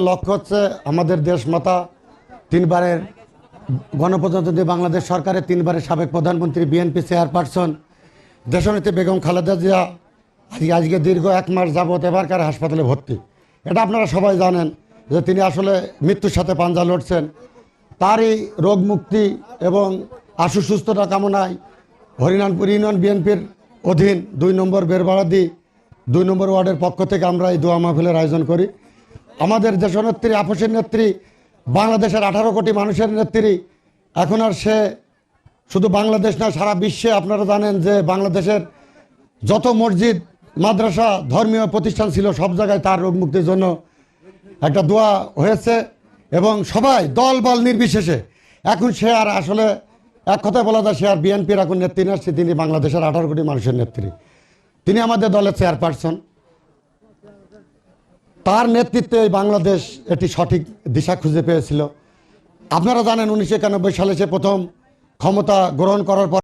লক্ষ্য হচ্ছে আমাদের দেশমাতা তিনবারের গণপ্রজাতন্ত্রী বাংলাদেশ সরকারের তিনবারের সাবেক প্রধানমন্ত্রী বিএনপি চেয়ারপারসন দেশনেত্রী বেগম খালেদা জিয়া আজকে দীর্ঘ 1 মাস যাবৎ এবারকার হাসপাতালে ভর্তি। এটা আপনারা সবাই জানেন যে তিনি আসলে মৃত্যুর সাথে পাঞ্জা লড়ছেন। তারই রোগ মুক্তি এবং আশু সুস্থতা কামনায় হরিনানপুর ইউনিয়ন বিএনপির অধীন 2 নম্বর বেরবাড়াদি 2 নম্বর ওয়ার্ডের পক্ষ থেকে আমরা এই দোয়া মাহফিলের আয়োজন করি। আমাদের দেশনেত্রী আপসের নেত্রী, বাংলাদেশের 18 কোটি মানুষের নেত্রী, এখন আর সে শুধু বাংলাদেশ না সারা বিশ্বে আপনারা জানেন যে বাংলাদেশের যত মসজিদ মাদ্রাসা ধর্মীয় প্রতিষ্ঠান ছিল সব জায়গায় তার রোগ মুক্তির জন্য একটা দোয়া হয়েছে এবং সবাই দল বল নির্বিশেষে এখন সে আর আসলে এক কথায় বলা যায় সে আর বিএনপির এখন নেত্রী না, তিনি বাংলাদেশের 18 কোটি মানুষের নেত্রী। তিনি আমাদের দলের চেয়ারপারসন। তার নেতৃত্বে বাংলাদেশ একটি সঠিক দিশা খুঁজে পেয়েছিল। আপনারা জানেন 1991 সালে সে প্রথম ক্ষমতা গ্রহণ করার পর